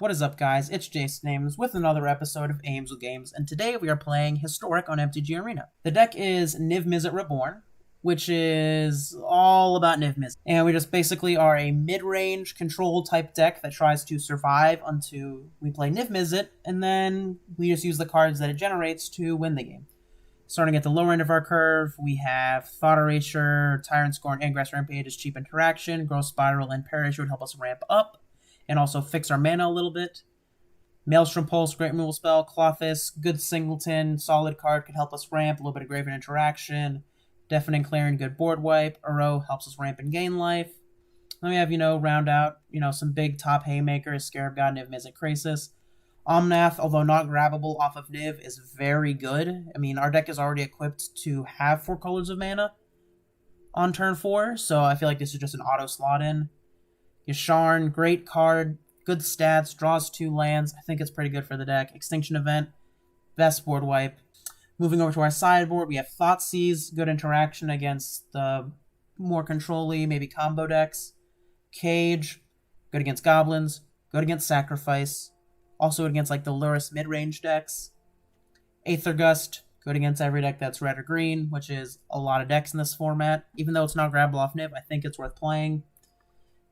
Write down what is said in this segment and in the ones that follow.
What is up, guys? It's Jason Ames with another episode of Ames with Games, and today we are playing Historic on MTG Arena. The deck is Niv-Mizzet Reborn, which is all about Niv-Mizzet. And we just basically are a mid-range control type deck that tries to survive until we play Niv-Mizzet, and then we just use the cards that it generates to win the game. Starting at the lower end of our curve, we have Thought Erasure, Tyrant Scorn, Ingress Rampage as cheap interaction, Growth Spiral, and Parachute would help us ramp up and also fix our mana a little bit. Maelstrom Pulse, great removal spell. Clothis, good singleton, solid card, could help us ramp, a little bit of Graven interaction. Deafening Clarion, good board wipe. Uro helps us ramp and gain life. Then we have, round out, some big top haymakers, Scarab God, Niv-Mizzet Krasis. Omnath, although not grabbable off of Niv, is very good. I mean, our deck is already equipped to have 4 colors of mana on turn 4, so I feel like this is just an auto slot in. Yasharn, great card, good stats, draws 2 lands. I think it's pretty good for the deck. Extinction Event, best board wipe. Moving over to our sideboard, we have Thoughtseize, good interaction against the more control-y, maybe combo decks. Cage, good against goblins, good against Sacrifice, also good against like the Lurrus mid-range decks. Aether Gust, good against every deck that's red or green, which is a lot of decks in this format. Even though it's not grabbable off Niv, I think it's worth playing.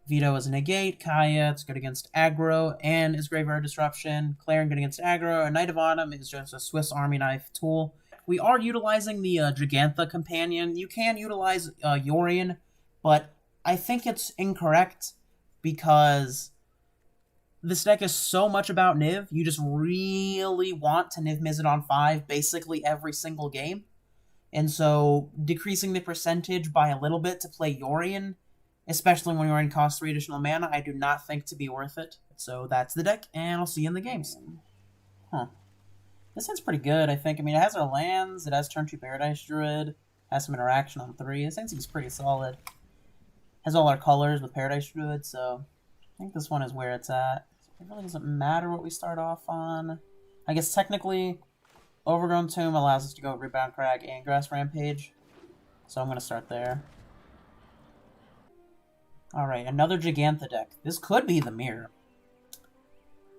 Veto is a negate. Kaya, it's good against aggro and is Graveyard Disruption. Clarion, good against aggro. And Knight of Autumn is just a Swiss Army knife tool. We are utilizing the Gigantha Companion. You can utilize Yorion, but I think it's incorrect because this deck is so much about Niv. You just really want to Niv-Mizzet on 5 basically every single game. And so decreasing the percentage by a little bit to play Yorion, especially when you're in cost 3 additional mana, I do not think to be worth it. So that's the deck, and I'll see you in the games. This hand's pretty good, I think. I mean, it has our lands, it has turn 2 Paradise Druid, has some interaction on 3. This hand seems pretty solid. Has all our colors with Paradise Druid, so I think this one is where it's at. It really doesn't matter what we start off on. I guess technically, Overgrown Tomb allows us to go Rebound Crag and Grass Rampage, so I'm going to start there. Alright, another Gigantha deck. This could be the mirror.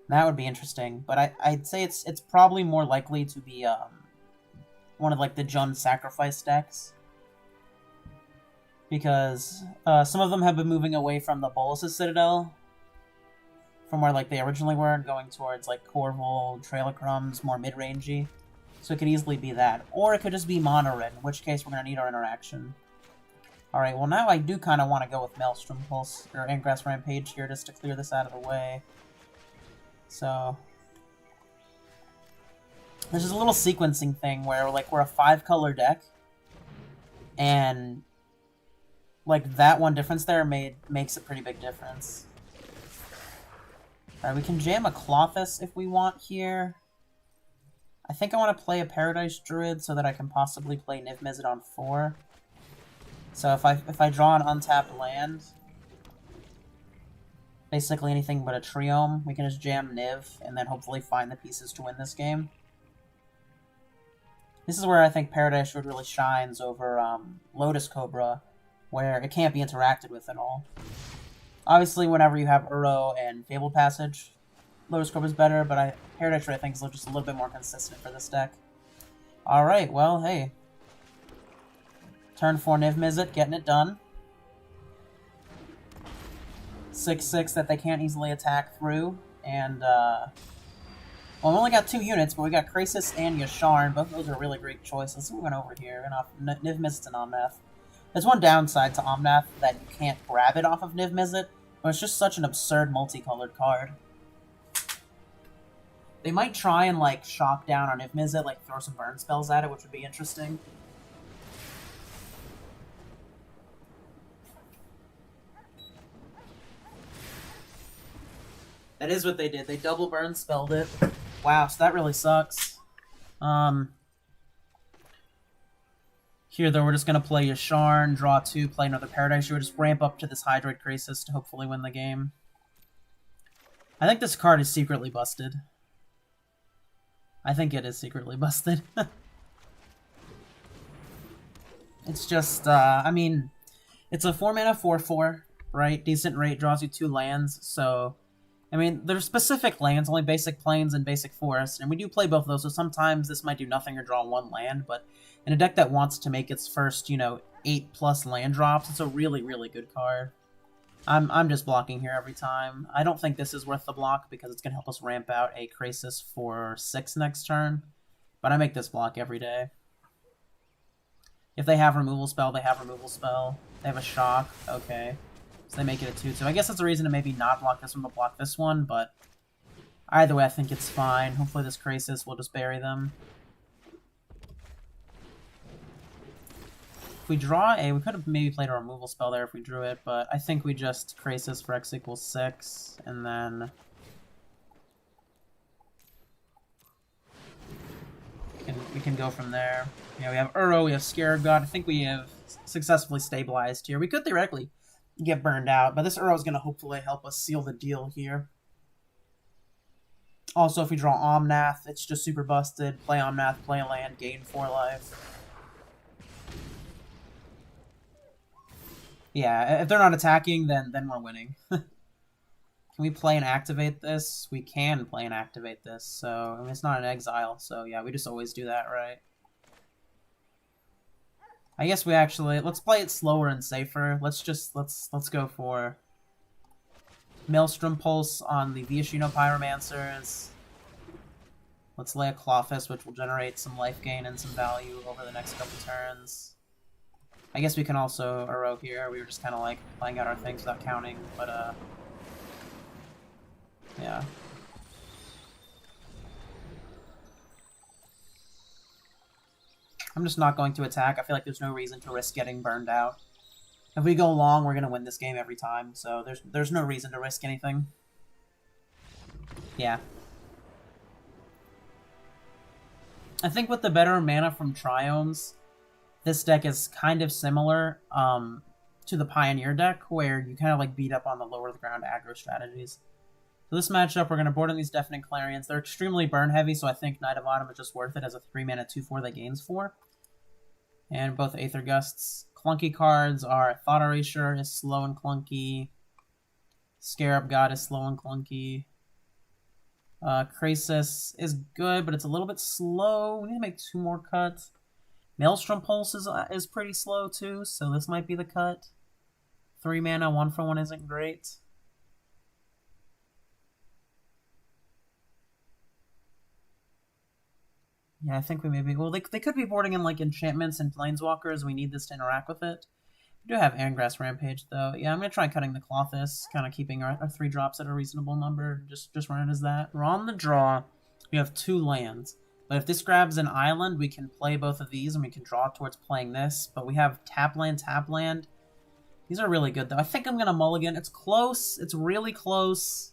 That would be interesting, but I'd say it's probably more likely to be one of like the Jund Sacrifice decks. Because some of them have been moving away from the Bolas' Citadel, from where like they originally were, going towards like Corval, Trail of Crumbs, more mid-rangey. So it could easily be that. Or it could just be mono red, in which case we're going to need our interaction. Alright, well now I do kind of want to go with Maelstrom Pulse, or Ingress Rampage here, just to clear this out of the way. So there's just a little sequencing thing where like we're a 5-color deck, and like that one difference there makes a pretty big difference. Alright, we can jam a Clothis if we want here. I think I want to play a Paradise Druid so that I can possibly play Niv-Mizzet on 4. So if I draw an untapped land, basically anything but a Triome, we can just jam Niv and then hopefully find the pieces to win this game. This is where I think Paradise Druid really shines over Lotus Cobra, where it can't be interacted with at all. Obviously, whenever you have Uro and Fabled Passage, Lotus Cobra is better, but Paradise Druid I think is just a little bit more consistent for this deck. Alright, well, hey. Turn 4 Niv-Mizzet, getting it done. 6/6 that they can't easily attack through. And, well, we only got 2 units, but we got Krasis and Yasharn. Both of those are really great choices. So we went over here. We're going off Niv-Mizzet and Omnath. There's one downside to Omnath, that you can't grab it off of Niv-Mizzet, but it's just such an absurd multicolored card. They might try and, like, shock down on Niv-Mizzet, like, throw some burn spells at it, which would be interesting. That is what they did. They double burn spelled it. Wow, so that really sucks. Here, though, we're just going to play Yasharn, draw 2, play another Paradise Druid, just ramp up to this Hydroid Krasis to hopefully win the game. I think this card is secretly busted. I think it is secretly busted. It's just, I mean, it's a 4-mana 4/4, right? Decent rate, draws you 2 lands, so I mean, there's specific lands, only basic plains and basic forest, and we do play both of those, so sometimes this might do nothing or draw one land, but in a deck that wants to make its first, 8+ land drops, it's a really, really good card. I'm just blocking here every time. I don't think this is worth the block because it's going to help us ramp out a Krasis for 6 next turn, but I make this block every day. If they have removal spell, they have removal spell. They have a shock, okay. So they make it a 2-2. I guess that's a reason to maybe not block this one, but block this one, but either way I think it's fine. Hopefully this Krasis will just bury them. If we draw we could have maybe played a removal spell there if we drew it, but I think we just Krasis for X = 6, and then we can go from there. We have Uro, we have Scarab God. I think we have successfully stabilized here. We could theoretically get burned out, but this Uro is going to hopefully help us seal the deal here. Also, if we draw Omnath, it's just super busted. Play Omnath, play a land, gain 4 life. Yeah, if they're not attacking, then we're winning. Can we play and activate this? We can play and activate this, so I mean, it's not an exile, so yeah, we just always do that, right? I guess we actually let's play it slower and safer. Let's go for Maelstrom Pulse on the Viashino Pyromancers. Let's lay a Clawfist, which will generate some life gain and some value over the next couple turns. I guess we can also Uro here. We were just kind of like playing out our things without counting, but yeah. I'm just not going to attack. I feel like there's no reason to risk getting burned out. If we go long, we're going to win this game every time, so there's no reason to risk anything. Yeah. I think with the better mana from Triomes, this deck is kind of similar to the Pioneer deck, where you kind of like beat up on the lower the ground aggro strategies. So this matchup, we're going to board on these Deafening Clarions. They're extremely burn heavy, so I think Knight of Autumn is just worth it as a 3-mana 2/4 that gains 4. And both Aether Gusts. Clunky cards are Thought Erasure is slow and clunky. Scarab God is slow and clunky. Krasis is good, but it's a little bit slow. We need to make 2 more cuts. Maelstrom Pulse is pretty slow too, so this might be the cut. 3 mana, 1-for-1 isn't great. Yeah, I think we maybe... Well, they could be boarding in, like, enchantments and planeswalkers. We need this to interact with it. We do have Angrass Rampage, though. Yeah, I'm going to try cutting the Clawfist, kind of keeping our 3 drops at a reasonable number. Just run it as that. We're on the draw. We have 2 lands. But if this grabs an island, we can play both of these, and we can draw towards playing this. But we have tap land. These are really good, though. I think I'm going to mulligan. It's close. It's really close.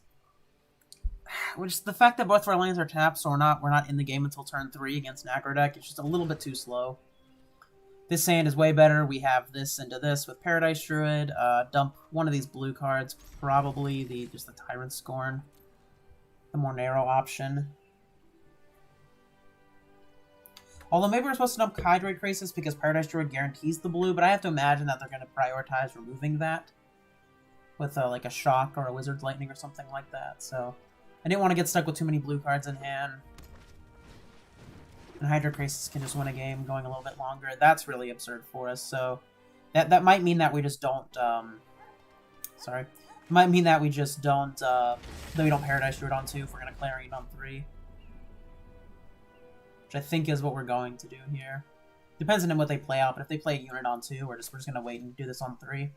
Which the fact that both of our lands are tapped, so we're not in the game until turn 3 against an aggro deck. It's just a little bit too slow. This hand is way better. We have this into this with Paradise Druid. Dump one of these blue cards, probably just the Tyrant Scorn, the more narrow option. Although maybe we're supposed to dump Hydroid Krasis because Paradise Druid guarantees the blue, but I have to imagine that they're going to prioritize removing that with like a Shock or a Wizard's Lightning or something like that. So I didn't want to get stuck with too many blue cards in hand. And Hydroid Krasis can just win a game going a little bit longer. That's really absurd for us. So that might mean that we just don't... sorry. It might mean that we just don't... that we don't Paradise Druid on 2 if we're going to Clarion on 3. Which I think is what we're going to do here. Depends on what they play out, but if they play a unit on 2, we're just going to wait and do this on 3. And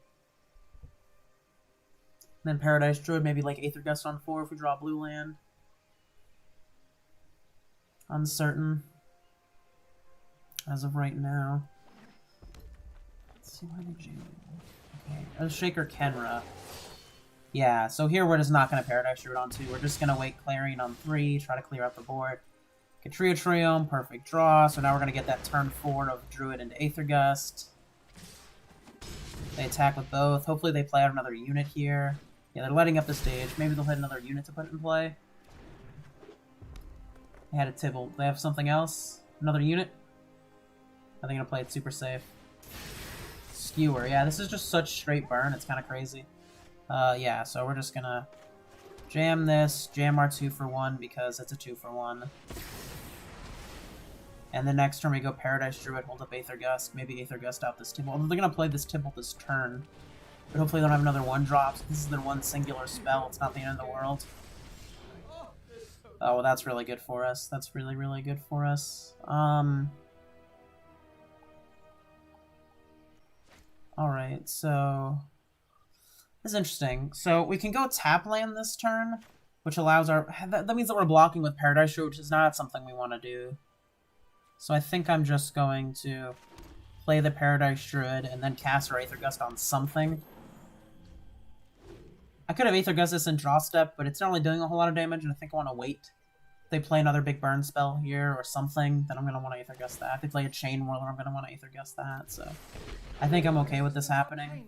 then Paradise Druid, maybe like Aether Gust on 4 if we draw a blue land. Uncertain. As of right now. Let's see, why did you... Okay, Shaker Kenra. Yeah, so here we're just not going to Paradise Druid on 2. We're just going to wait Clarion on 3, try to clear out the board. Get Trio Triome, perfect draw. So now we're going to get that turn 4 of Druid into Aether Gust. They attack with both. Hopefully they play out another unit here. Yeah, they're letting up the stage. Maybe they'll hit another unit to put it in play. They had a Tibble. They have something else? Another unit? Are they going to play it super safe? Skewer. Yeah, this is just such straight burn. It's kind of crazy. Yeah, so we're just going to Jam this, jam our 2-for-1 because it's a 2-for-1. And the next turn we go Paradise Druid, hold up Aether Gust, maybe Aether Gust out this Tibble. They're gonna play this Tibble this turn. But hopefully they don't have another 1-drop. So this is their one singular spell, it's not the end of the world. Oh, well, that's really good for us. That's really, really good for us. Alright, so... This is interesting. So we can go tap land this turn, which allows our... That means that we're blocking with Paradise Druid, which is not something we want to do. So I think I'm just going to play the Paradise Druid and then cast our Aether Gust on something. I could have Aether Gust this and draw step, but it's not really doing a whole lot of damage, and I think I want to wait. If they play another big burn spell here or something, then I'm going to want to Aether Gust that. If they play a Chain Whirler, I'm going to want to Aether Gust that, so... I think I'm okay with this happening.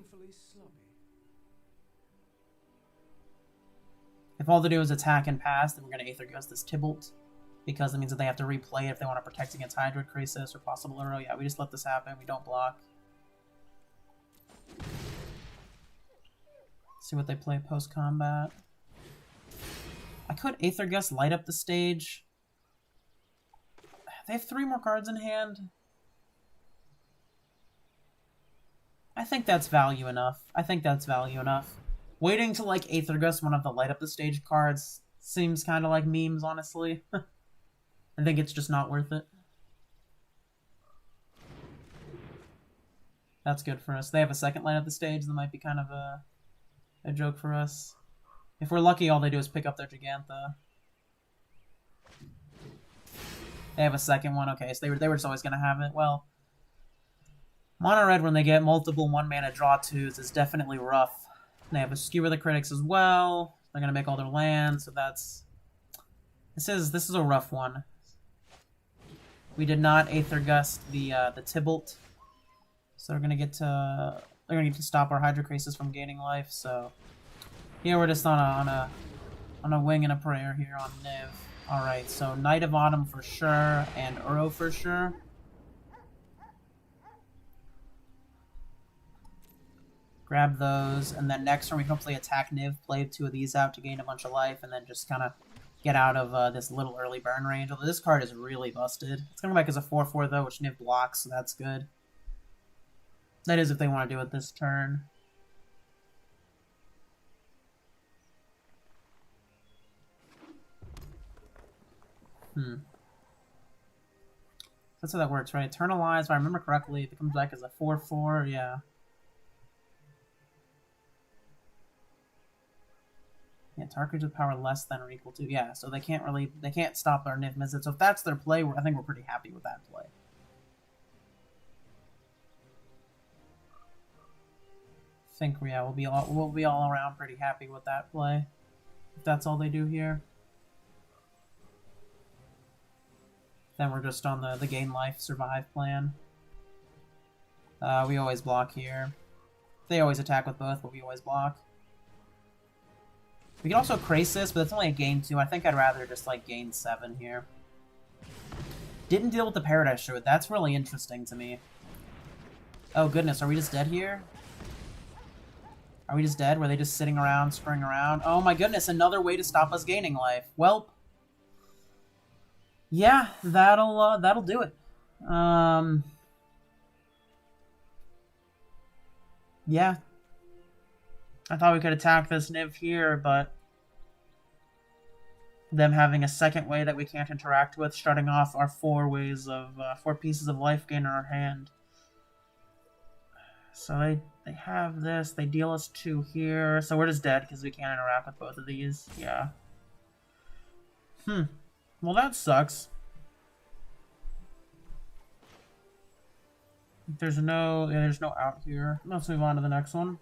If all they do is attack and pass, then we're going to Aether Gust this Tybalt, because it means that they have to replay it if they want to protect against Hydroid Crisis or possible Uro. Yeah, we just let this happen. We don't block. See what they play post-combat. I could Aether Gust light up the stage. They have 3 more cards in hand. I think that's value enough. I think that's value enough. Waiting to, like, Aether Gust one of the light up the stage cards seems kind of like memes, honestly. I think it's just not worth it. That's good for us. They have a second light up the stage. That might be kind of a joke for us. If we're lucky, all they do is pick up their Gigantha. They have a second one. Okay, so they were just always going to have it. Well, Mono Red, when they get multiple 1-mana draw 2s, is definitely rough. They have a Skewer the Critics as well. They're going to make all their lands, so that's... This is a rough one. We did not Aether Gust the Tybalt, so they're gonna get to stop our Hydroid Crisis from gaining life. So here we're just on a wing and a prayer here on Niv. All right, so Knight of Autumn for sure and Uro for sure. Grab those, and then next turn we can hopefully attack Niv, play 2 of these out to gain a bunch of life, and then just kind of get out of this little early burn range. Although this card is really busted. It's coming back as a 4/4 though, which Niv blocks, so that's good. That is if they want to do it this turn. That's how that works, right? Eternalize, if I remember correctly, if it comes back as a 4/4, yeah. Yeah, target with power less than or equal to. Yeah, so they can't stop our Niv-Mizzet. So if that's their play, I think we're pretty happy with that play. I think, yeah, we'll be all around pretty happy with that play. If that's all they do here. Then we're just on the gain life, survive plan. We always block here. They always attack with both, but we always block. We can also Crisis, but that's only a gain 2. I think I'd rather just, like, gain 7 here. Didn't deal with the Paradise Druid. That's really interesting to me. Oh, goodness. Are we just dead here? Are we just dead? Were they just sitting around, screwing around? Oh, my goodness. Another way to stop us gaining life. Welp. Yeah, that'll do it. Yeah. I thought we could attack this Niv here, but them having a second way that we can't interact with, starting off our 4 pieces of life gain in our hand. So they have this, they deal us 2 here, so we're just dead because we can't interact with both of these. Yeah. Well, that sucks. There's no out here. Let's move on to the next one.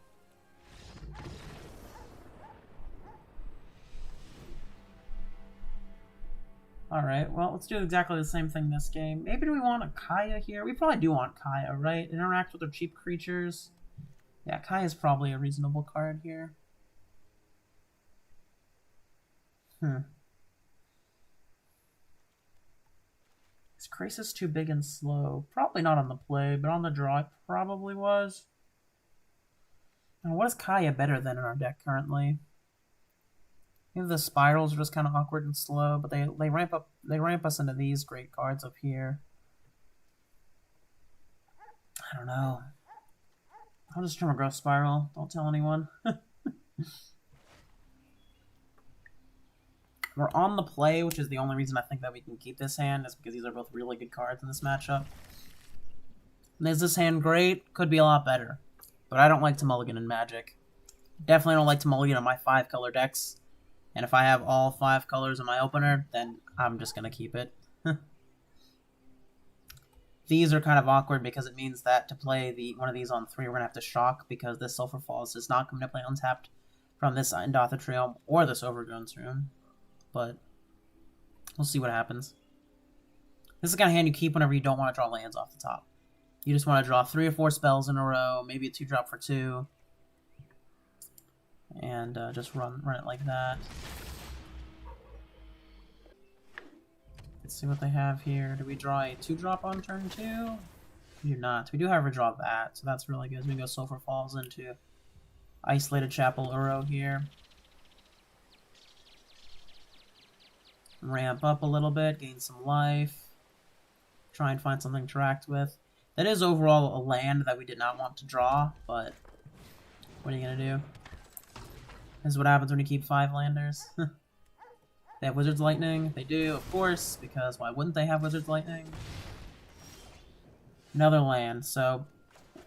Alright, well, let's do exactly the same thing this game. Maybe do we want a Kaya here? We probably do want Kaya, right? Interact with our cheap creatures. Yeah, Kaya's probably a reasonable card here. Is Crisis too big and slow? Probably not on the play, but on the draw it probably was. Now, what is Kaya better than in our deck currently? Maybe the spirals are just kind of awkward and slow, but they ramp us into these great cards up here. I don't know. I'll just trim a growth spiral. Don't tell anyone. We're on the play, which is the only reason I think that we can keep this hand, is because these are both really good cards in this matchup. And is this hand great? Could be a lot better. But I don't like to mulligan in Magic. Definitely don't like to mulligan in my 5-color decks. And if I have all 5 colors in my opener, then I'm just going to keep it. These are kind of awkward because it means that to play one of these on 3, we're going to have to shock, because this Sulphur Falls does not come into play untapped from this Indotha Trio or this Overgrown's Room. But we'll see what happens. This is the kind of hand you keep whenever you don't want to draw lands off the top. You just want to draw 3 or 4 spells in a row, maybe a 2-drop for 2. And just run it like that. Let's see what they have here. Do we draw a 2-drop on turn 2? We do not. We do, however, draw that, so that's really good. So we can go Sulphur Falls into Isolated Chapel Uro here. Ramp up a little bit, gain some life. Try and find something to interact with. That is overall a land that we did not want to draw, but what are you going to do? This is what happens when you keep 5 landers. They have Wizard's Lightning. They do, of course, because why wouldn't they have Wizard's Lightning? Another land, so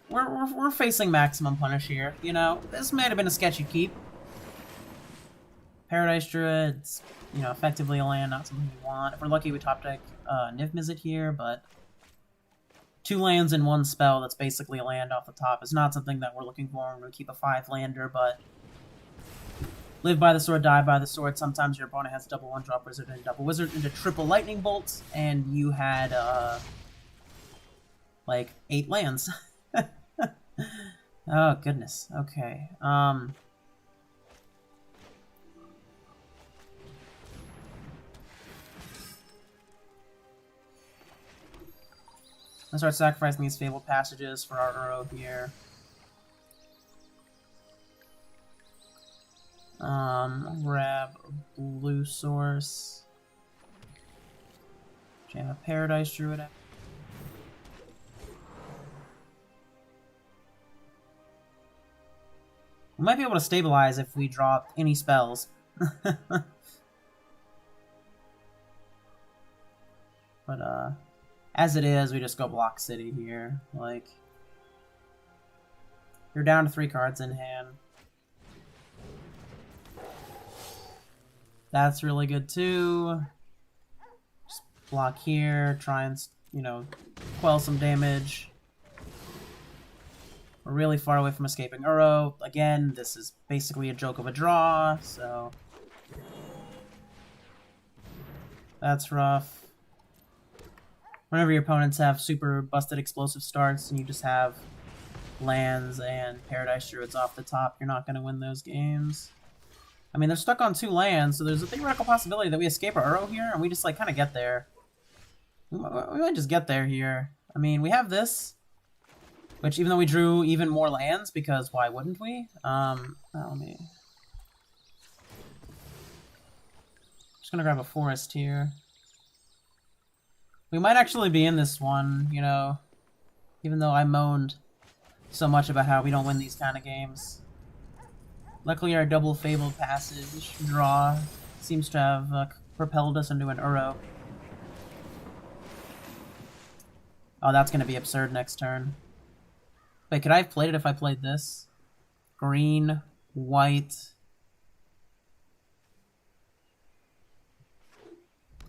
we're facing maximum punish here. You know, this may have been a sketchy keep. Paradise Druid's, you know, effectively a land, not something we want. If we're lucky, we top deck Niv-Mizzet here, but 2 lands in 1 spell that's basically a land off the top is not something that we're looking for. We're going to keep a 5-lander, but live by the sword, die by the sword. Sometimes your opponent has double 1-drop wizard and double wizard into triple lightning bolts, and you had like 8 lands. Oh goodness. Okay. Let's start sacrificing these Fabled Passages for our Uro here. Grab a blue source. Jam a Paradise Druid. We might be able to stabilize if we drop any spells. But, as it is, we just go Block City here. Like, you're down to 3 cards in hand. That's really good too. Just block here, try and, you know, quell some damage. We're really far away from escaping Uro. Again, this is basically a joke of a draw, so that's rough. Whenever your opponents have super busted explosive starts and you just have lands and Paradise Druids off the top, you're not going to win those games. I mean, they're stuck on 2 lands, so there's a theoretical possibility that we escape our Uro here and we just, like, kind of get there. We might just get there here. I mean, we have this, which even though we drew even more lands, because why wouldn't we? Let me... Just gonna grab a forest here. We might actually be in this one, you know, even though I moaned so much about how we don't win these kind of games. Luckily, our double Fabled Passage draw seems to have propelled us into an Uro. Oh, that's going to be absurd next turn. Wait, could I have played it if I played this? Green, white...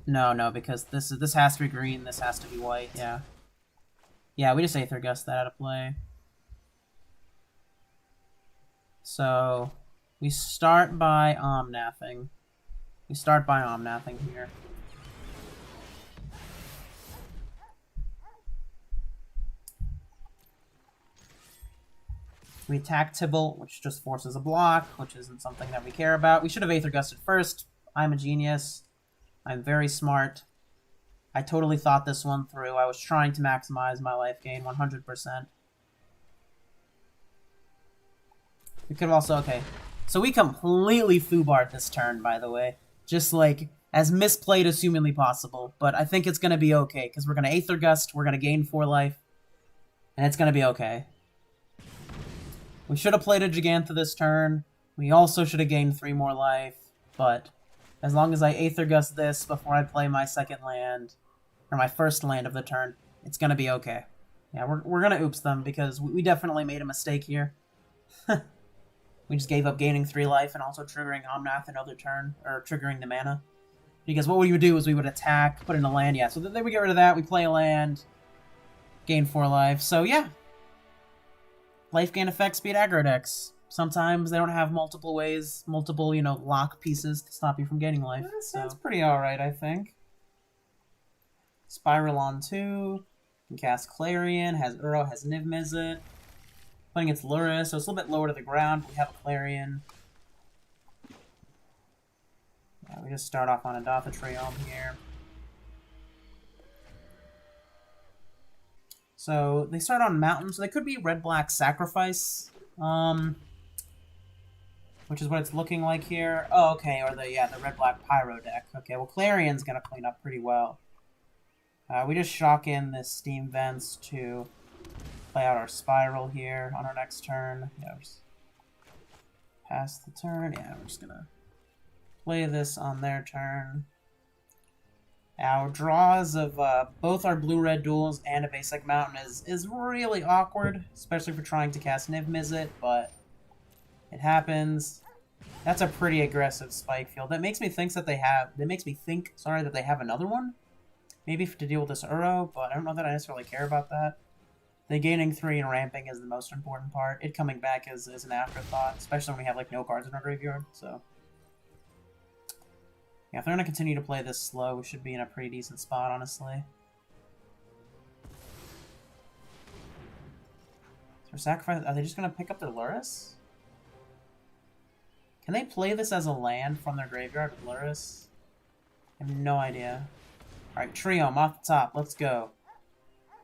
No, because this has to be green, this has to be white, yeah. Yeah, we just Aether Gust that out of play. So, we start by Omnathing. We start by Omnathing here. We attack Tibble, which just forces a block, which isn't something that we care about. We should have Aether Gusted first. I'm a genius. I'm very smart. I totally thought this one through. I was trying to maximize my life gain 100%. We could have also, okay. So we completely foobarred this turn, by the way. Just, like, as misplayed as humanly possible. But I think it's going to be okay, because we're going to Aether Gust, we're going to gain 4 life, and it's going to be okay. We should have played a Gigantha this turn. We also should have gained 3 more life, but as long as I Aether Gust this before I play my second land, or my first land of the turn, it's going to be okay. Yeah, we're going to oops them, because we definitely made a mistake here. We just gave up gaining 3 life and also triggering Omnath another turn, or triggering the mana. Because what we would do is we would attack, put in a land, yeah, so then we get rid of that, we play a land, gain 4 life, so yeah. Life gain effects beat aggro decks. Sometimes they don't have multiple ways, multiple, you know, lock pieces to stop you from gaining life. That's pretty alright, I think. Spiral on 2, can cast Clarion, has Uro, has Niv-Mizzet. Playing its Lurrus, so it's a little bit lower to the ground, but we have a Clarion. Yeah, we just start off on Adatha Triome here. So they start on Mountain, so they could be red-black Sacrifice, which is what it's looking like here. Oh, okay, or the red-black Pyro deck. Okay, well, Clarion's gonna clean up pretty well. We just shock in this Steam Vents to play out our Spiral here on our next turn. Yeah, we're just pass the turn. Yeah, we're just gonna play this on their turn. Our draws of both our blue-red duels and a basic mountain is really awkward, especially for trying to cast Niv-Mizzet, but it happens. That's a pretty aggressive spike field. That makes me think that they have another one, maybe to deal with this Uro, but I don't know that I necessarily care about that. The gaining 3 and ramping is the most important part. It coming back is an afterthought, especially when we have like no cards in our graveyard, so. Yeah, if they're going to continue to play this slow, we should be in a pretty decent spot, honestly. For sacrifice, are they just going to pick up their Lurrus? Can they play this as a land from their graveyard with Lurrus? I have no idea. Alright, Triome off the top, let's go.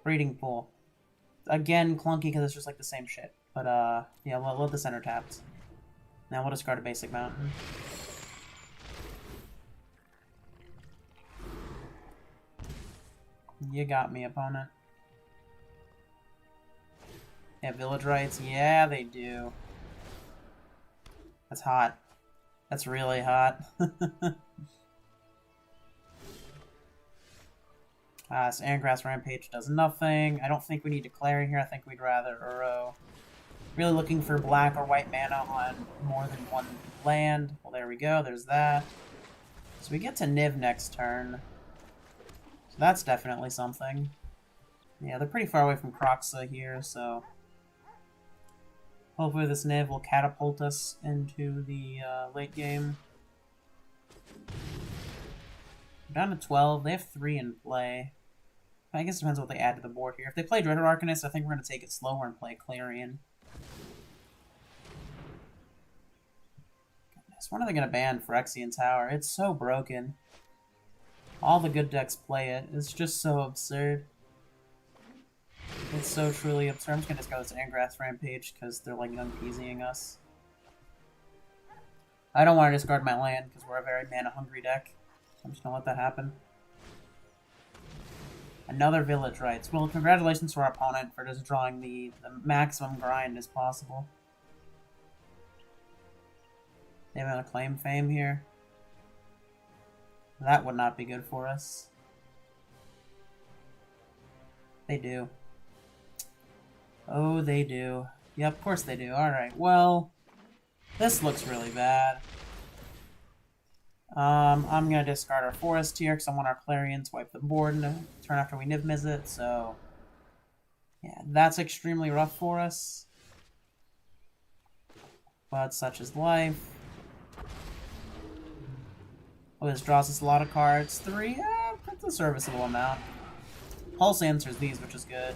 Breeding Pool. Again, clunky because it's just like the same shit. But, yeah, we'll let the center tapped. Now we'll discard a basic mountain. You got me, opponent. Yeah, Village Rites. Yeah, they do. That's hot. That's really hot. This Angrass Rampage does nothing. I don't think we need to Clarion here. I think we'd rather Uro. Really looking for black or white mana on more than one land. Well, there we go. There's that. So we get to Niv next turn. So that's definitely something. Yeah, they're pretty far away from Kroxa here, so hopefully this Niv will catapult us into the late game. We're down to 12. They have 3 in play. I guess it depends what they add to the board here. If they play Dreaded Arcanist, I think we're going to take it slower and play Clarion. Goodness, when are they going to ban Phyrexian Tower? It's so broken. All the good decks play it. It's just so absurd. It's so truly absurd. I'm just gonna discard this Angrass Rampage because they're like unpeasying us. I don't want to discard my land because we're a very mana-hungry deck. I'm just gonna let that happen. Another Village Rites. Well, congratulations to our opponent for just drawing the maximum grind as possible. They have a Claim Fame here. That would not be good for us. They do. Oh, they do. Yeah, of course they do. Alright, well, this looks really bad. I'm gonna discard our Forest here because I want our Clarion to wipe the board and turn after we Niv-Mizzet, so yeah, that's extremely rough for us. But such is life. Oh, this draws us a lot of cards. 3? That's a serviceable amount. Pulse answers these, which is good.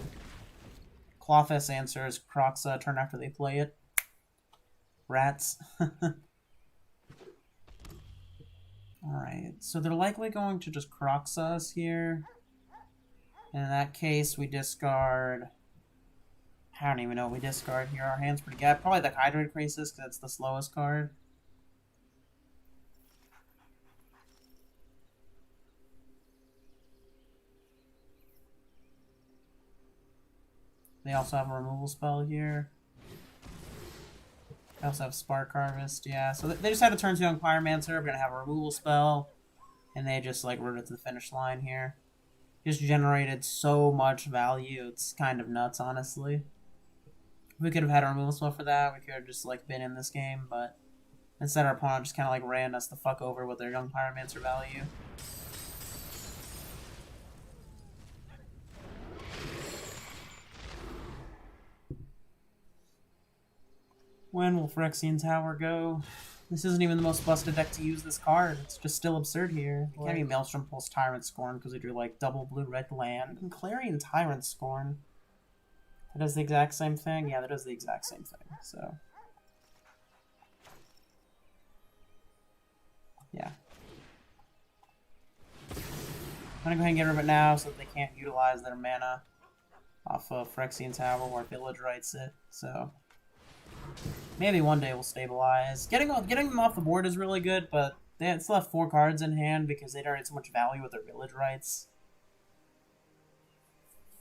Clothis answers Kroxa turn after they play it. Rats. Alright, so they're likely going to just Kroxa us here. And in that case, we discard... I don't even know what we discard here. Our hand's pretty good. Probably the Hydroid Crisis, because it's the slowest card. They also have a removal spell here. They also have Spark Harvest, yeah. So they just had a turn 2 on Pyromancer. We're gonna have a removal spell. And they just, like, rode it to the finish line here. Just generated so much value. It's kind of nuts, honestly. We could have had a removal spell for that. We could have just, like, been in this game, but instead our opponent just kind of, like, ran us the fuck over with their young Pyromancer value. When will Phyrexian Tower go? This isn't even the most busted deck to use this card. It's just still absurd here. It can't be Maelstrom Pulse Tyrant Scorn because we do like double blue-red land. And Clarion Tyrant Scorn. That does the exact same thing? Yeah, that does the exact same thing, so. Yeah. I'm gonna go ahead and get rid of it now so that they can't utilize their mana off of Phyrexian Tower or Village Rights it, so. Maybe one day we'll stabilize. Getting them off the board is really good, but they still have 4 cards in hand because they generate so much value with their Village Rights.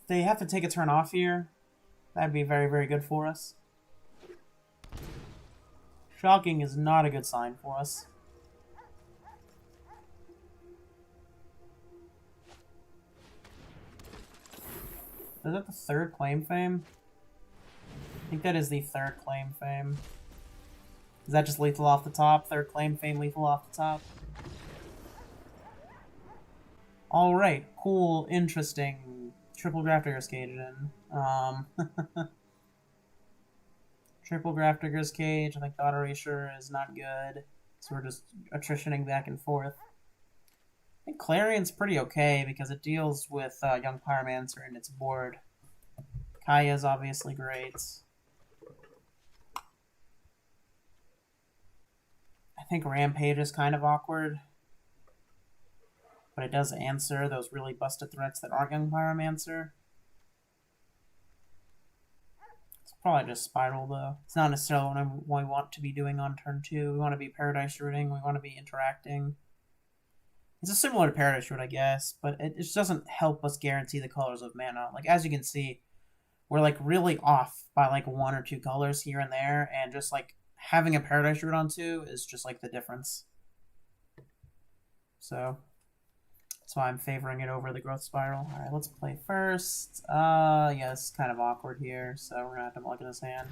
They have to take a turn off here. That'd be very, very good for us. Shocking is not a good sign for us. Is that the 3rd Claim Fame? I think that is the 3rd Claim Fame. Is that just lethal off the top? 3rd Claim Fame lethal off the top? Alright, cool, interesting. Triple Grafdigger's Cage in. Triple Grafdigger's Cage, I think the Auto Erasure is not good. So we're just attritioning back and forth. I think Clarion's pretty okay because it deals with Young Pyromancer and its board. Kaya's obviously great. I think Rampage is kind of awkward. But it does answer those really busted threats that aren't Young Pyromancer. It's probably just Spiral, though. It's not necessarily what we want to be doing on turn 2. We want to be Paradise Rooting. We want to be interacting. It's similar to Paradise Root, I guess, but it just doesn't help us guarantee the colors of mana. Like, as you can see, we're, like, really off by, like, 1 or 2 colors here and there, and just, like, having a Paradise Root on 2 is just, like, the difference. So, that's why I'm favoring it over the Growth Spiral. Alright, let's play first. Yeah, it's kind of awkward here, so we're gonna have to look at this hand.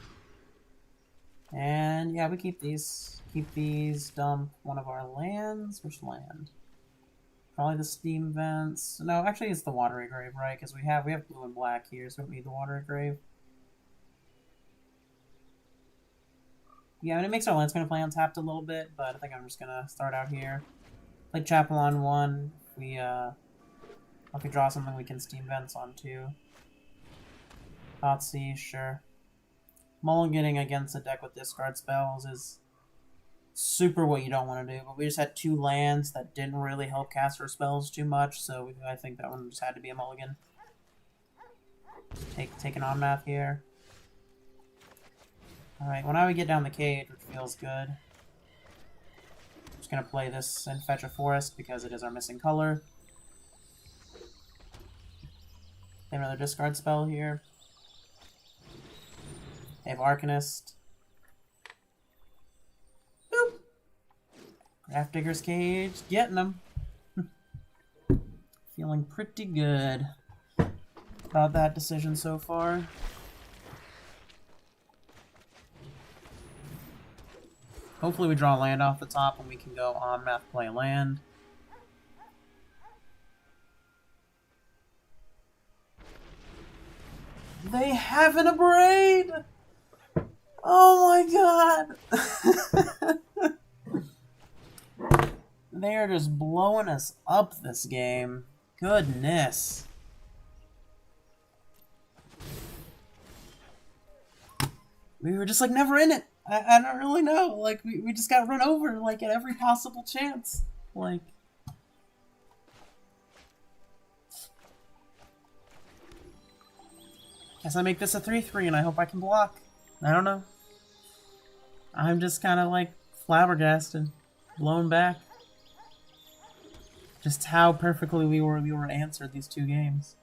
And, yeah, we keep these. Keep these, dump one of our lands. Which land? Probably the Steam Vents. No, actually it's the Watery Grave, right? Because we have blue and black here, so we don't need the Watery Grave. Yeah, and it makes our lands gonna play untapped a little bit, but I think I'm just gonna start out here. Like Chapel on 1. If we draw something, we can Steam Vents on 2. Thoughtseize, sure. Mulliganing against a deck with discard spells is super what you don't want to do, but we just had 2 lands that didn't really help cast our spells too much, so I think that one just had to be a mulligan. Take an on-math here. Alright, well now we get down the cage, which feels good. Just gonna play this and fetch a forest because it is our missing color. They have another discard spell here. They have Arcanist. Boop! Grafdigger's Cage, getting them. Feeling pretty good about that decision so far. Hopefully we draw land off the top and we can go on math play land. They have an Abrade! Oh my god! They are just blowing us up this game. Goodness. We were just like never in it. I don't really know. Like, we just got run over, like, at every possible chance. Like... Guess I make this a 3-3 and I hope I can block. I don't know. I'm just kind of, like, flabbergasted. Blown back. Just how perfectly we were answered these 2 games.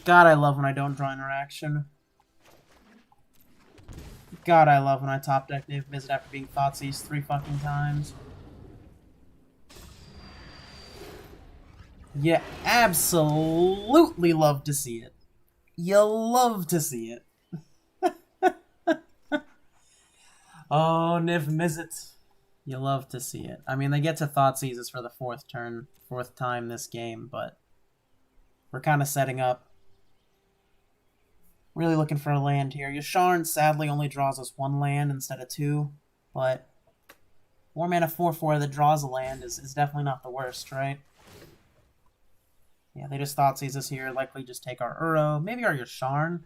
God, I love when I don't draw interaction. God, I love when I top deck Niv-Mizzet after being Thoughtseize 3 fucking times. You absolutely love to see it. You love to see it. Oh, Niv-Mizzet. You love to see it. I mean, they get to Thoughtseizes for the fourth time this game, but we're kind of setting up. Really looking for a land here. Yasharn sadly only draws us 1 land instead of 2, but 4 mana 4/4 that draws a land is definitely not the worst, right? Yeah, they just Thoughtseize us here, likely just take our Uro, maybe our Yasharn,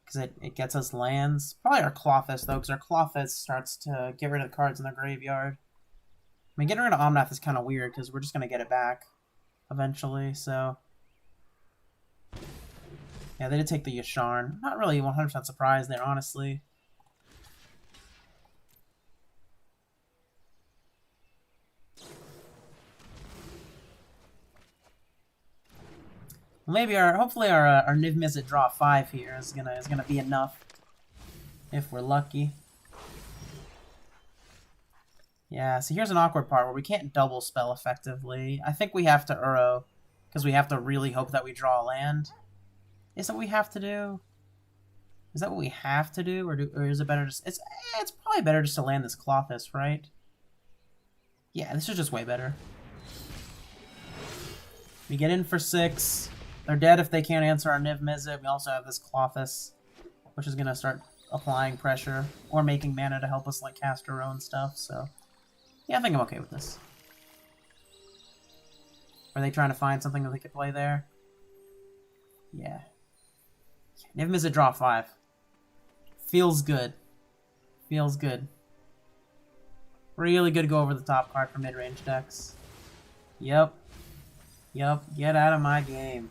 because it gets us lands. Probably our Klothys, though, because our Klothys starts to get rid of the cards in their graveyard. I mean, getting rid of Omnath is kind of weird, because we're just going to get it back eventually, so... Yeah, they did take the Yasharn. Not really 100% surprised there, honestly. Maybe hopefully our Niv-Mizzet draw 5 here is gonna be enough if we're lucky. Yeah, so here's an awkward part where we can't double spell effectively. I think we have to Uro because we have to really hope that we draw a land. Is that what we have to do? Is that what we have to do, or is it better just? It's probably better just to land this Klothys, right? Yeah, this is just way better. We get in for 6. They're dead if they can't answer our Niv-Mizzet. We also have this Klothys, which is gonna start applying pressure or making mana to help us like cast our own stuff. So, yeah, I think I'm okay with this. Are they trying to find something that they could play there? Yeah. Niv-Mizzet draw 5. Feels good. Feels good. Really good to go over the top card for mid-range decks. Yep. Yep. Get out of my game.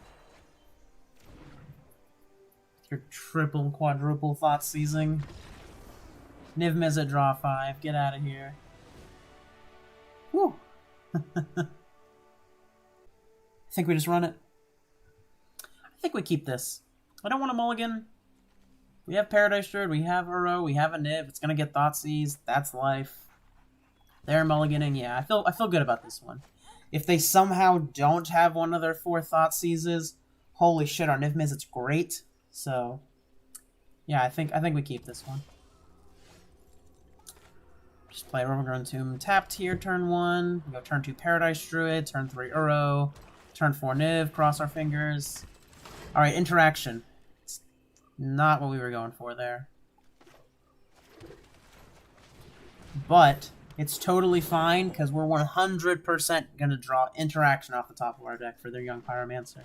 Your triple, quadruple Thoughtseizing. Niv-Mizzet draw 5. Get out of here. Whew. I think we just run it. I think we keep this. I don't want a mulligan. We have Paradise Druid, we have Uro, we have a Niv. It's gonna get Thoughtseized. That's life. They're mulliganing. Yeah, I feel good about this one. If they somehow don't have one of their 4 Thoughtseizes, holy shit, our Niv-Mizzet's great. So, yeah, I think we keep this one. Just play Overgrown Tomb tapped here, turn 1. We go turn 2 Paradise Druid, turn 3 Uro, turn 4 Niv, cross our fingers. Alright, interaction. It's not what we were going for there. But it's totally fine, because we're 100% going to draw interaction off the top of our deck for their Young Pyromancer.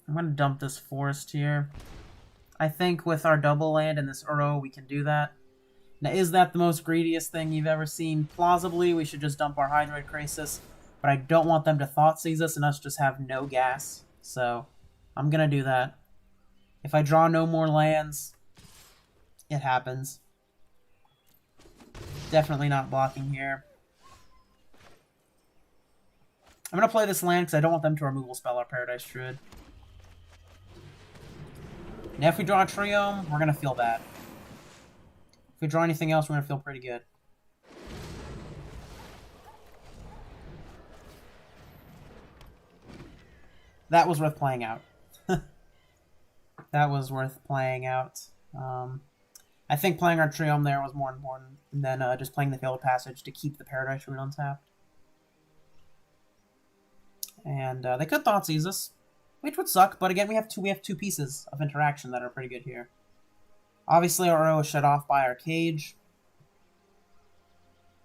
I'm going to dump this forest here. I think with our double land and this Uro, we can do that. Now, is that the most greediest thing you've ever seen? Plausibly, we should just dump our Hydroid Krasis, but I don't want them to Thoughtseize us and us just have no gas. So, I'm going to do that. If I draw no more lands, it happens. Definitely not blocking here. I'm going to play this land because I don't want them to removal spell our Paradise Druid. Now if we draw a Triome, we're going to feel bad. If we draw anything else, we're going to feel pretty good. That was worth playing out. That was worth playing out. I think playing our Triome there was more important than just playing the Failed Passage to keep the Paradise Druid untapped. And they could Thoughtseize us, which would suck, but again, we have two pieces of interaction that are pretty good here. Obviously, our Uro is shut off by our Cage,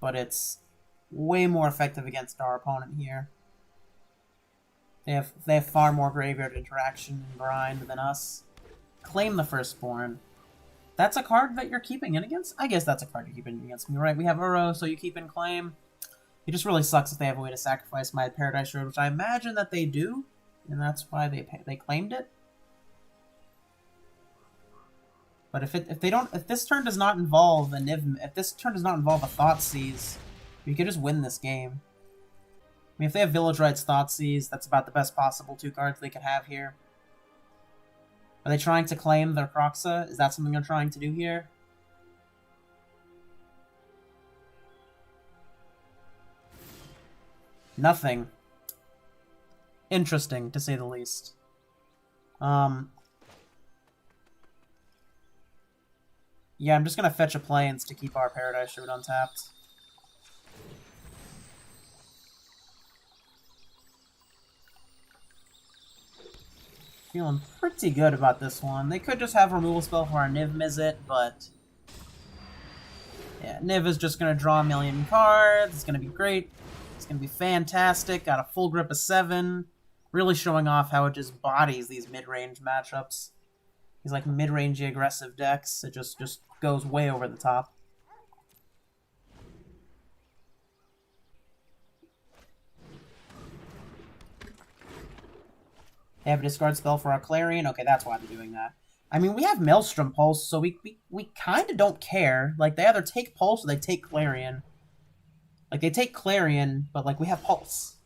but it's way more effective against our opponent here. They have far more graveyard interaction and grind than us. Claim the Firstborn. That's a card that you're keeping in against? I guess that's a card you're keeping in against me, right? We have Uro, so you keep in Claim. It just really sucks if they have a way to sacrifice my Paradise Druid, which I imagine that they do. And that's why they claimed it. But if this turn does not involve a Thoughtseize, We could just win this game. I mean, if they have Village Rites Thoughtseize, that's about the best possible 2 cards they could have here. Are they trying to claim their Kroxa? Is that something they're trying to do here? Nothing. Interesting, to say the least. Yeah, I'm just gonna fetch a Plains to keep our Paradise Root untapped. Feeling pretty good about this one. They could just have a removal spell for our Niv-Mizzet, but... yeah, Niv is just gonna draw a million cards. It's gonna be great. It's gonna be fantastic. Got a full grip of 7. Really showing off how it just bodies these mid-range matchups. These like mid-rangey aggressive decks. It just goes way over the top. They have a discard spell for our Clarion. Okay, that's why they're doing that. I mean, we have Maelstrom Pulse, so we kind of don't care. Like, they either take Pulse or they take Clarion. Like, they take Clarion, but, like, we have Pulse.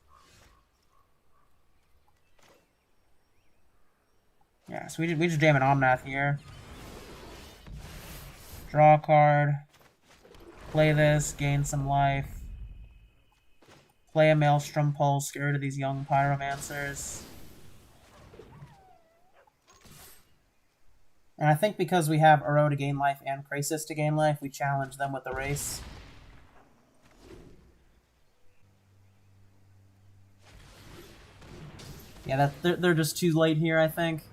Yeah, so we just jam an Omnath here. Draw a card. Play this, gain some life. Play a Maelstrom Pulse, get rid of these young Pyromancers. And I think because we have Uro to gain life and Krasis to gain life, we challenge them with the race. Yeah, they're just too late here, I think.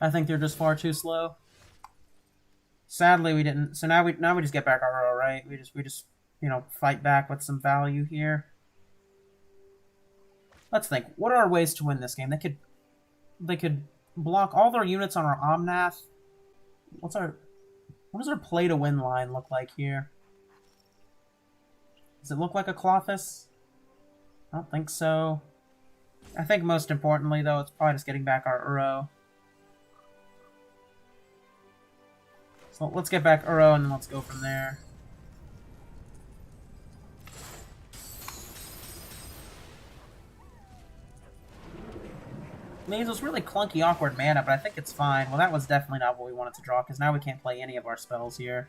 I think they're just far too slow. Sadly, we didn't. So now we just get back our Uro, right? We just you know, fight back with some value here. Let's think. What are our ways to win this game? They could block all their units on our Omnath. What does our play to win line look like here? Does it look like a Clothis? I don't think so. I think most importantly, though, it's probably just getting back our Uro. So let's get back Uro and then let's go from there. I mean, it was really clunky, awkward mana, but I think it's fine. Well, that was definitely not what we wanted to draw, because now we can't play any of our spells here.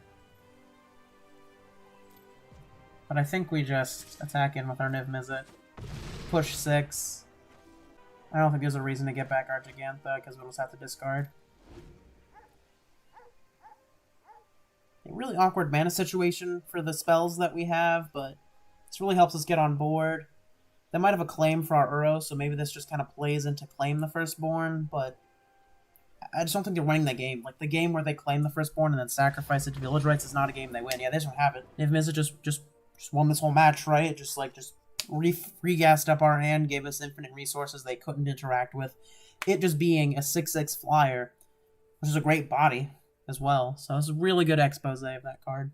But I think we just attack in with our Niv-Mizzet. Push 6. I don't think there's a reason to get back our Gigantha, because we'll just have to discard. A really awkward mana situation for the spells that we have, but this really helps us get on board. They might have a claim for our Uro, so maybe this just kind of plays into claim the Firstborn, but I just don't think they're winning that game. Like, the game where they claim the Firstborn and then sacrifice it to Village Rites is not a game they win. Yeah, they just don't have it. Niv-Mizzet just won this whole match, right? It just re-gassed up our hand, gave us infinite resources they couldn't interact with. It just being a 6/6 flyer, which is a great body as well. So it's a really good expose of that card.